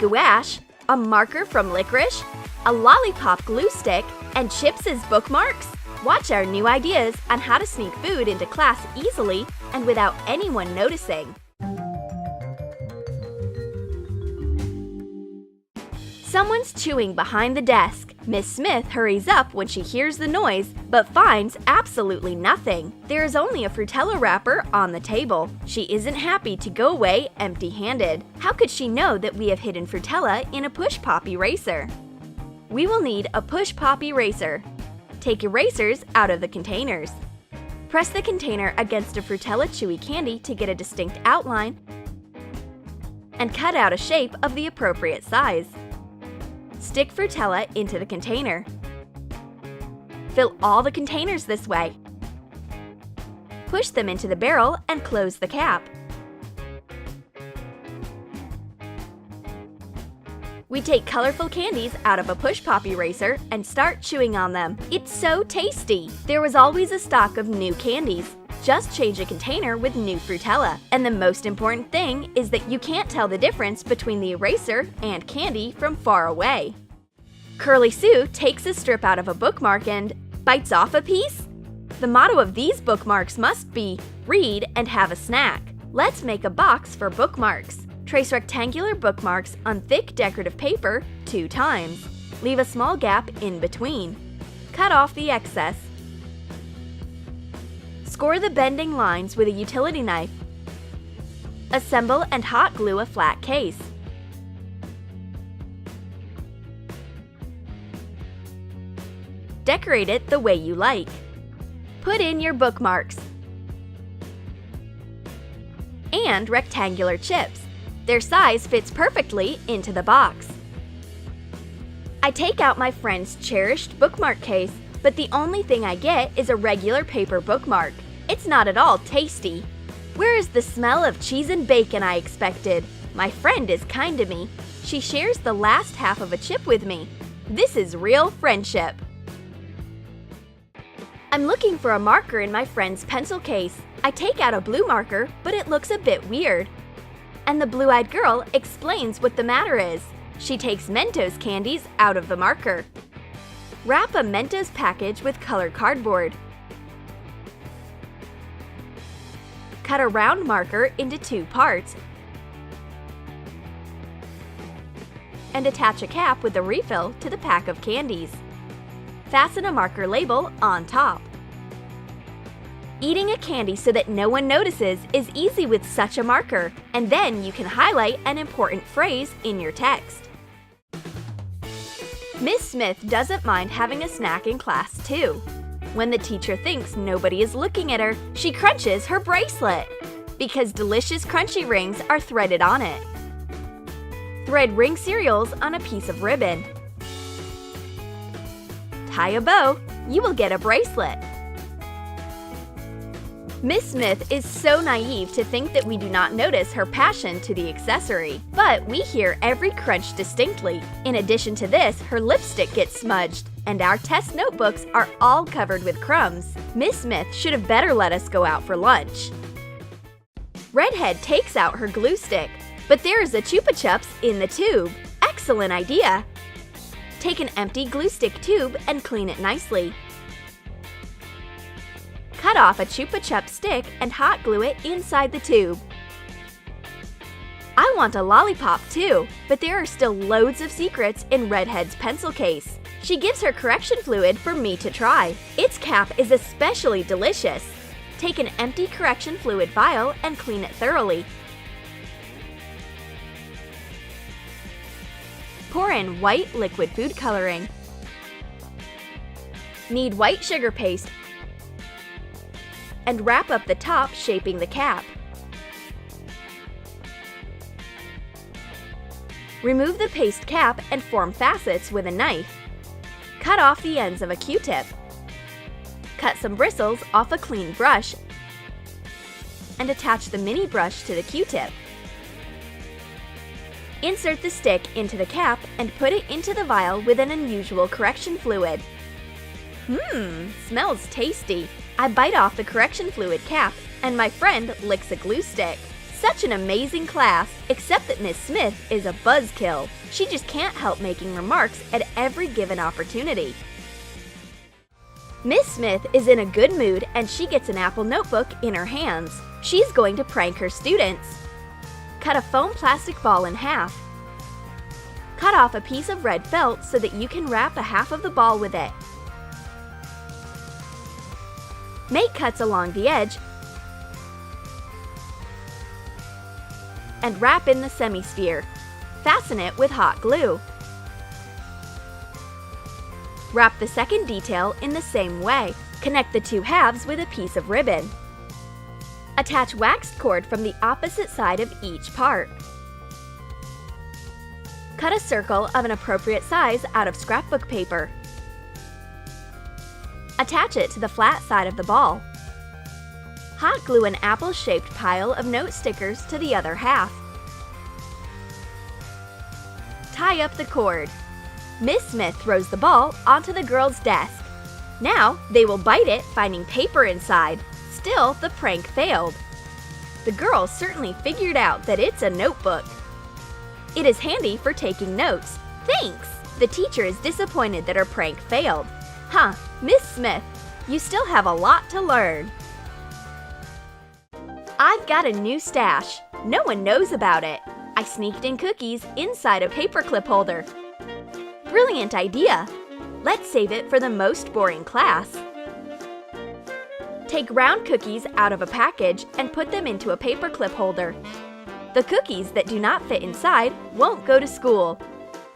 gouache, a marker from licorice, a lollipop glue stick, and chips as bookmarks? Watch our new ideas on how to sneak food into class easily and without anyone noticing. Someone's chewing behind the desk. Miss Smith hurries up when she hears the noise, but finds absolutely nothing. There is only a Frutella wrapper on the table. She isn't happy to go away empty-handed. How could she know that we have hidden Frutella in a push-pop eraser? We will need a push-pop eraser. Take erasers out of the containers. Press the container against a Frutella chewy candy to get a distinct outline and cut out a shape of the appropriate size. Stick Frutella into the container. Fill all the containers this way. Push them into the barrel and close the cap. We take colorful candies out of a push-pop eraser and start chewing on them. It's so tasty! There was always a stock of new candies. Just change a container with new Frutella. And the most important thing is that you can't tell the difference between the eraser and candy from far away. Curly Sue takes a strip out of a bookmark and bites off a piece? The motto of these bookmarks must be, read and have a snack. Let's make a box for bookmarks. Trace rectangular bookmarks on thick decorative paper 2 times. Leave a small gap in between. Cut off the excess. Score the bending lines with a utility knife. Assemble and hot glue a flat case. Decorate it the way you like. Put in your bookmarks and rectangular chips. Their size fits perfectly into the box. I take out my friend's cherished bookmark case, but the only thing I get is a regular paper bookmark. It's not at all tasty. Where is the smell of cheese and bacon I expected? My friend is kind to me. She shares the last half of a chip with me. This is real friendship. I'm looking for a marker in my friend's pencil case. I take out a blue marker, but it looks a bit weird. And the blue-eyed girl explains what the matter is. She takes Mentos candies out of the marker. Wrap a Mentos package with colored cardboard. Cut a round marker into 2 parts and attach a cap with a refill to the pack of candies. Fasten a marker label on top. Eating a candy so that no one notices is easy with such a marker, and then you can highlight an important phrase in your text. Miss Smith doesn't mind having a snack in class too. When the teacher thinks nobody is looking at her, she crunches her bracelet because delicious crunchy rings are threaded on it. Thread ring cereals on a piece of ribbon. Tie a bow, you will get a bracelet. Miss Smith is so naive to think that we do not notice her passion to the accessory, but we hear every crunch distinctly. In addition to this, her lipstick gets smudged, and our test notebooks are all covered with crumbs. Miss Smith should have better let us go out for lunch. Redhead takes out her glue stick, but there is a Chupa Chups in the tube. Excellent idea! Take an empty glue stick tube and clean it nicely. Cut off a Chupa Chups stick and hot glue it inside the tube. I want a lollipop too, but there are still loads of secrets in Redhead's pencil case. She gives her correction fluid for me to try. Its cap is especially delicious. Take an empty correction fluid vial and clean it thoroughly. Pour in white liquid food coloring. Knead white sugar paste and wrap up the top, shaping the cap. Remove the paste cap and form facets with a knife. Cut off the ends of a Q-tip. Cut some bristles off a clean brush and attach the mini brush to the Q-tip. Insert the stick into the cap and put it into the vial with an unusual correction fluid. Smells tasty. I bite off the correction fluid cap and my friend licks a glue stick. Such an amazing class, except that Miss Smith is a buzzkill. She just can't help making remarks at every given opportunity. Miss Smith is in a good mood and she gets an Apple notebook in her hands. She's going to prank her students. Cut a foam plastic ball in half. Cut off a piece of red felt so that you can wrap a half of the ball with it. Make cuts along the edge and wrap in the semi-sphere. Fasten it with hot glue. Wrap the second detail in the same way. Connect the two halves with a piece of ribbon. Attach waxed cord from the opposite side of each part. Cut a circle of an appropriate size out of scrapbook paper. Attach it to the flat side of the ball. Hot glue an apple-shaped pile of note stickers to the other half. Tie up the cord. Miss Smith throws the ball onto the girls' desk. Now they will bite it, finding paper inside. Still, the prank failed. The girls certainly figured out that it's a notebook. It is handy for taking notes. Thanks! The teacher is disappointed that her prank failed. Huh, Miss Smith, you still have a lot to learn. I've got a new stash. No one knows about it. I sneaked in cookies inside a paperclip holder. Brilliant idea! Let's save it for the most boring class. Take round cookies out of a package and put them into a paperclip holder. The cookies that do not fit inside won't go to school.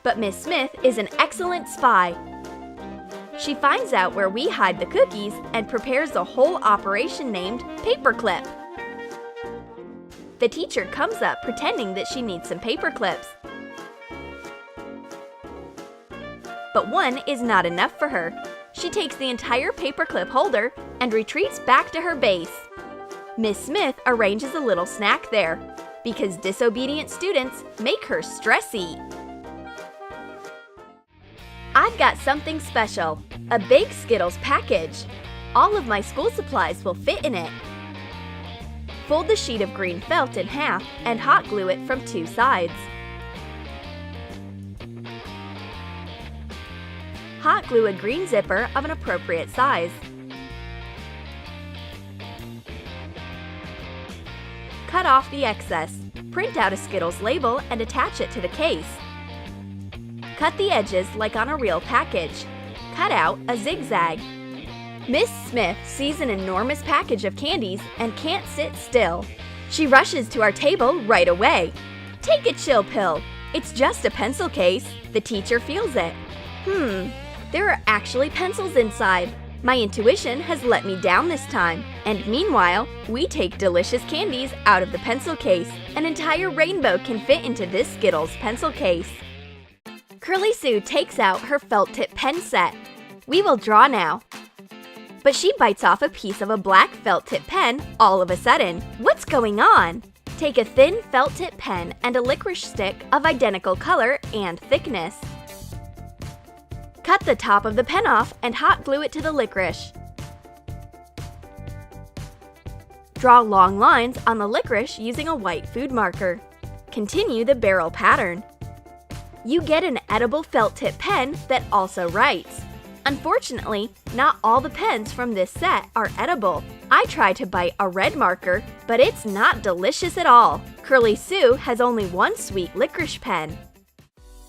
But Miss Smith is an excellent spy. She finds out where we hide the cookies and prepares a whole operation named Paperclip. The teacher comes up pretending that she needs some paper clips. But one is not enough for her. She takes the entire paperclip holder and retreats back to her base. Miss Smith arranges a little snack there, because disobedient students make her stress eat. I've got something special, a big Skittles package. All of my school supplies will fit in it. Fold the sheet of green felt in half and hot glue it from two sides. Hot glue a green zipper of an appropriate size. Cut off the excess. Print out a Skittles label and attach it to the case. Cut the edges like on a real package. Cut out a zigzag. Miss Smith sees an enormous package of candies and can't sit still. She rushes to our table right away. Take a chill pill. It's just a pencil case. The teacher feels it. There are actually pencils inside. My intuition has let me down this time. And meanwhile, we take delicious candies out of the pencil case. An entire rainbow can fit into this Skittles pencil case. Curly Sue takes out her felt tip pen set. We will draw now. But she bites off a piece of a black felt tip pen all of a sudden. What's going on? Take a thin felt tip pen and a licorice stick of identical color and thickness. Cut the top of the pen off and hot glue it to the licorice. Draw long lines on the licorice using a white food marker. Continue the barrel pattern. You get an edible felt tip pen that also writes. Unfortunately, not all the pens from this set are edible. I tried to bite a red marker, but it's not delicious at all. Curly Sue has only one sweet licorice pen.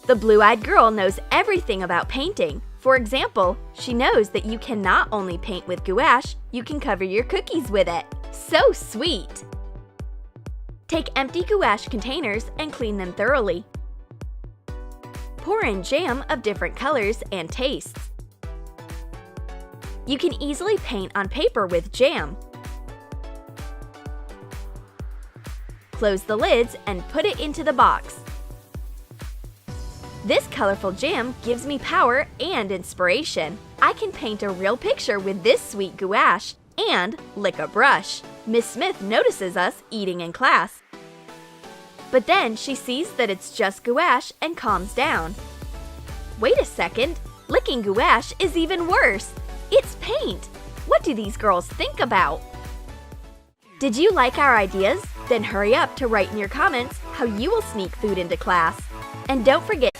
The blue-eyed girl knows everything about painting. For example, she knows that you can not only paint with gouache, you can cover your cookies with it. So sweet! Take empty gouache containers and clean them thoroughly. Pour in jam of different colors and tastes. You can easily paint on paper with jam. Close the lids and put it into the box. This colorful jam gives me power and inspiration. I can paint a real picture with this sweet gouache and lick a brush. Miss Smith notices us eating in class. But then she sees that it's just gouache and calms down. Wait a second, licking gouache is even worse. It's paint. What do these girls think about? Did you like our ideas? Then hurry up to write in your comments how you will sneak food into class. And don't forget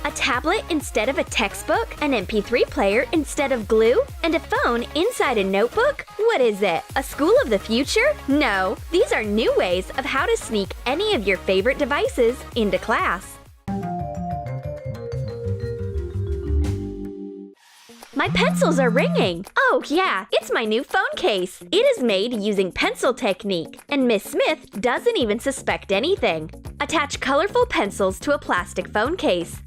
a tablet instead of a textbook, an MP3 player instead of glue, and a phone inside a notebook? What is it, a school of the future? No, these are new ways of how to sneak any of your favorite devices into class. My pencils are ringing! Oh yeah, it's my new phone case! It is made using pencil technique, and Miss Smith doesn't even suspect anything. Attach colorful pencils to a plastic phone case.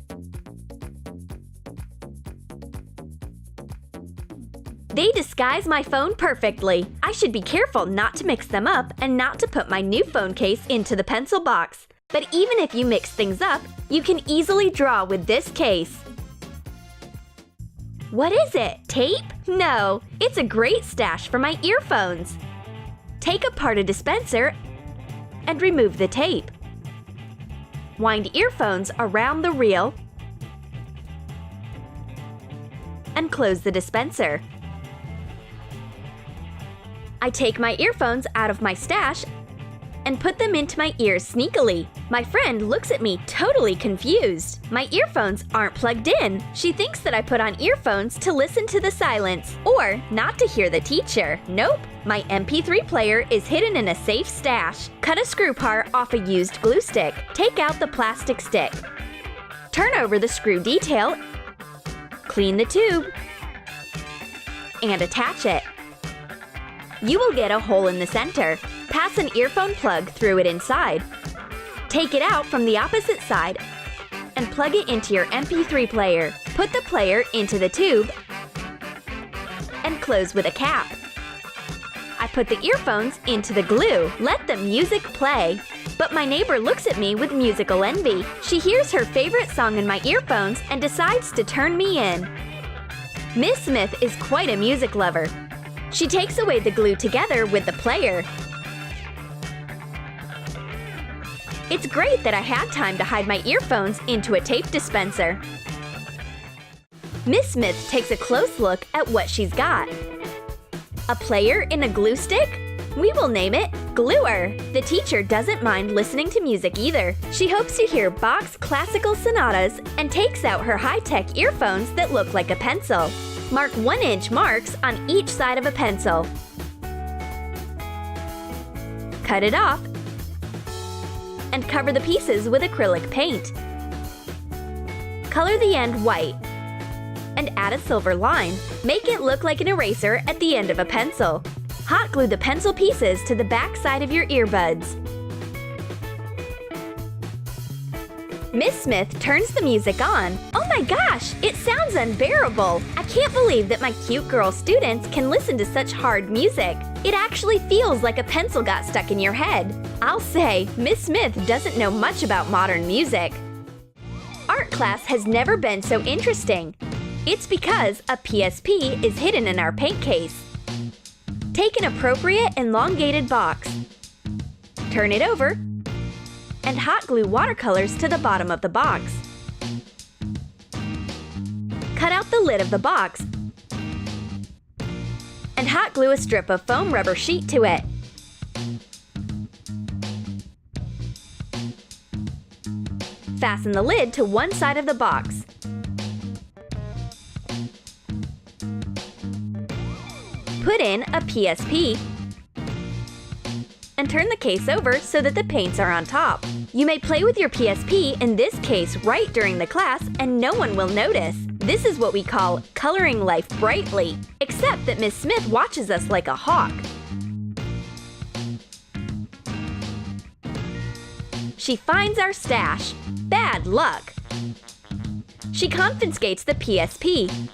They disguise my phone perfectly. I should be careful not to mix them up and not to put my new phone case into the pencil box. But even if you mix things up, you can easily draw with this case. What is it? Tape? No, it's a great stash for my earphones. Take apart a dispenser and remove the tape. Wind earphones around the reel and close the dispenser. I take my earphones out of my stash and put them into my ears sneakily. My friend looks at me totally confused. My earphones aren't plugged in. She thinks that I put on earphones to listen to the silence or not to hear the teacher. Nope, my MP3 player is hidden in a safe stash. Cut a screw part off a used glue stick. Take out the plastic stick. Turn over the screw detail, clean the tube, and attach it. You will get a hole in the center. Pass an earphone plug through it inside. Take it out from the opposite side and plug it into your MP3 player. Put the player into the tube and close with a cap. I put the earphones into the glue. Let the music play. But my neighbor looks at me with musical envy. She hears her favorite song in my earphones and decides to turn me in. Miss Smith is quite a music lover. She takes away the glue together with the player. It's great that I had time to hide my earphones into a tape dispenser. Miss Smith takes a close look at what she's got. A player in a glue stick? We will name it Gluer. The teacher doesn't mind listening to music either. She hopes to hear Bach's classical sonatas and takes out her high-tech earphones that look like a pencil. Mark 1-inch marks on each side of a pencil. Cut it off and cover the pieces with acrylic paint. Color the end white and add a silver line. Make it look like an eraser at the end of a pencil. Hot glue the pencil pieces to the back side of your earbuds. Miss Smith turns the music on. Oh my gosh, it sounds unbearable! I can't believe that my cute girl students can listen to such hard music. It actually feels like a pencil got stuck in your head. I'll say, Miss Smith doesn't know much about modern music. Art class has never been so interesting. It's because a PSP is hidden in our paint case. Take an appropriate elongated box. Turn it over and hot glue watercolors to the bottom of the box. Cut out the lid of the box and hot glue a strip of foam rubber sheet to it. Fasten the lid to one side of the box. Put in a PSP and turn the case over so that the paints are on top. You may play with your PSP in this case right during the class and no one will notice. This is what we call coloring life brightly, except that Miss Smith watches us like a hawk. She finds our stash. Bad luck. She confiscates the PSP.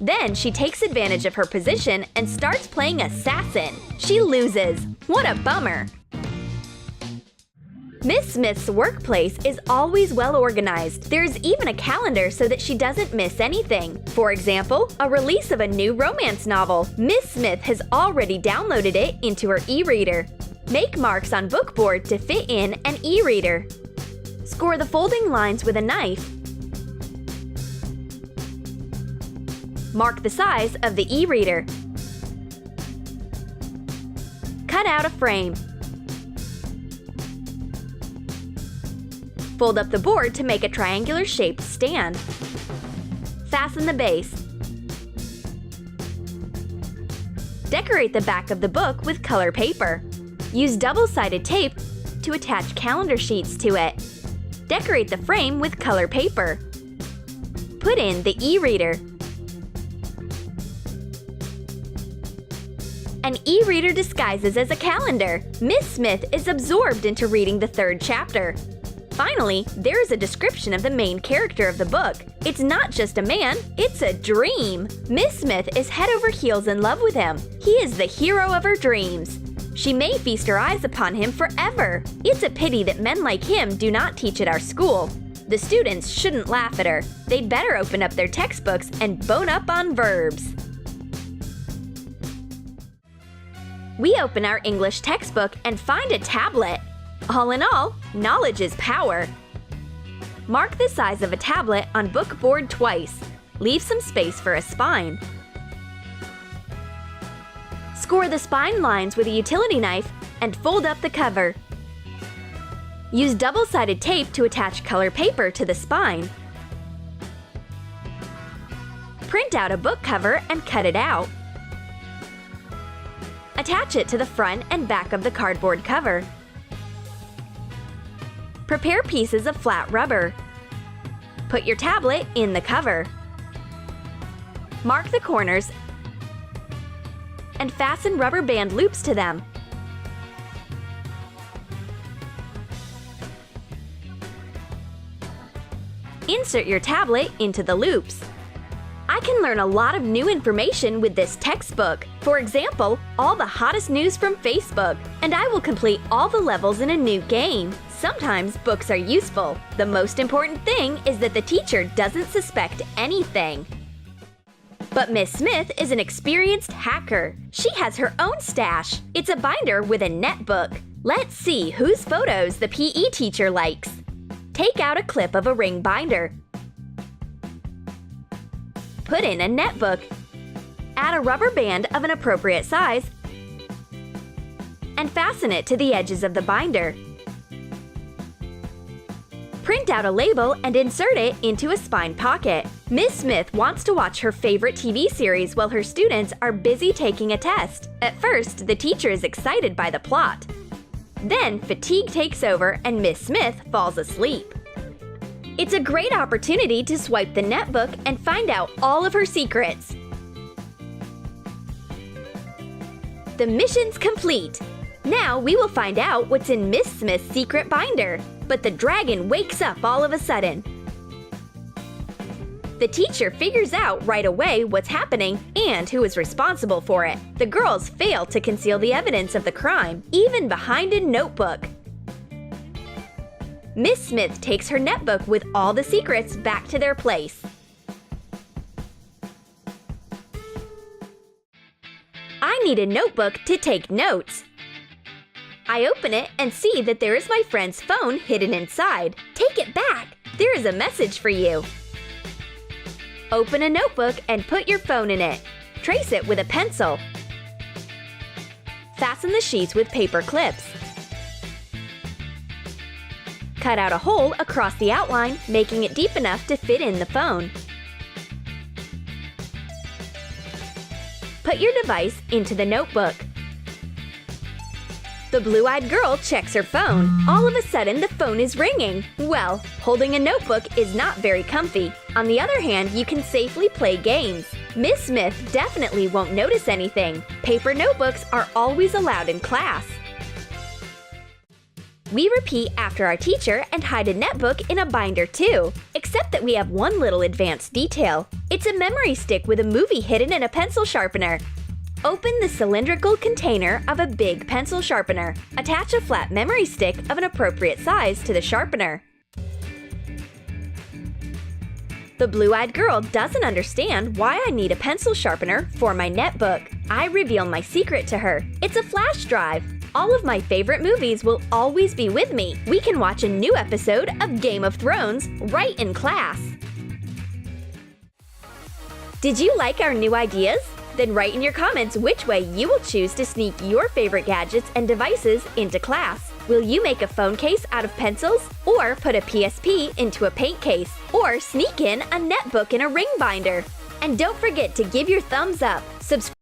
Then she takes advantage of her position and starts playing assassin. She loses. What a bummer! Miss Smith's workplace is always well organized. There's even a calendar so that she doesn't miss anything. For example, a release of a new romance novel. Miss Smith has already downloaded it into her e-reader. Make marks on bookboard to fit in an e-reader. Score the folding lines with a knife. Mark the size of the e-reader. Cut out a frame. Fold up the board to make a triangular-shaped stand. Fasten the base. Decorate the back of the book with color paper. Use double-sided tape to attach calendar sheets to it. Decorate the frame with color paper. Put in the e-reader. An e-reader disguises as a calendar. Miss Smith is absorbed into reading the 3rd chapter. Finally, there is a description of the main character of the book. It's not just a man, it's a dream! Miss Smith is head over heels in love with him. He is the hero of her dreams. She may feast her eyes upon him forever. It's a pity that men like him do not teach at our school. The students shouldn't laugh at her. They'd better open up their textbooks and bone up on verbs. We open our English textbook and find a tablet. All in all, knowledge is power. Mark the size of a tablet on book board twice. Leave some space for a spine. Score the spine lines with a utility knife and fold up the cover. Use double-sided tape to attach color paper to the spine. Print out a book cover and cut it out. Attach it to the front and back of the cardboard cover. Prepare pieces of flat rubber. Put your tablet in the cover. Mark the corners and fasten rubber band loops to them. Insert your tablet into the loops. I can learn a lot of new information with this textbook. For example, all the hottest news from Facebook. And I will complete all the levels in a new game. Sometimes books are useful. The most important thing is that the teacher doesn't suspect anything. But Miss Smith is an experienced hacker. She has her own stash. It's a binder with a netbook. Let's see whose photos the PE teacher likes. Take out a clip of a ring binder. Put in a netbook. Add a rubber band of an appropriate size and fasten it to the edges of the binder. Print out a label and insert it into a spine pocket. Miss Smith wants to watch her favorite TV series while her students are busy taking a test. At first, the teacher is excited by the plot. Then, fatigue takes over and Miss Smith falls asleep. It's a great opportunity to swipe the netbook and find out all of her secrets. The mission's complete. Now we will find out what's in Miss Smith's secret binder. But the dragon wakes up all of a sudden. The teacher figures out right away what's happening and who is responsible for it. The girls fail to conceal the evidence of the crime, even behind a notebook. Miss Smith takes her netbook with all the secrets back to their place. I need a notebook to take notes. I open it and see that there is my friend's phone hidden inside. Take it back! There is a message for you. Open a notebook and put your phone in it. Trace it with a pencil. Fasten the sheets with paper clips. Cut out a hole across the outline, making it deep enough to fit in the phone. Put your device into the notebook. The blue-eyed girl checks her phone. All of a sudden, the phone is ringing. Well, holding a notebook is not very comfy. On the other hand, you can safely play games. Miss Smith definitely won't notice anything. Paper notebooks are always allowed in class. We repeat after our teacher and hide a netbook in a binder too, except that we have one little advanced detail. It's a memory stick with a movie hidden in a pencil sharpener. Open the cylindrical container of a big pencil sharpener. Attach a flat memory stick of an appropriate size to the sharpener. The blue-eyed girl doesn't understand why I need a pencil sharpener for my netbook. I reveal my secret to her. It's a flash drive. All of my favorite movies will always be with me. We can watch a new episode of Game of Thrones right in class. Did you like our new ideas? Then write in your comments which way you will choose to sneak your favorite gadgets and devices into class. Will you make a phone case out of pencils? Or put a PSP into a paint case? Or sneak in a netbook in a ring binder? And don't forget to give your thumbs up, subscribe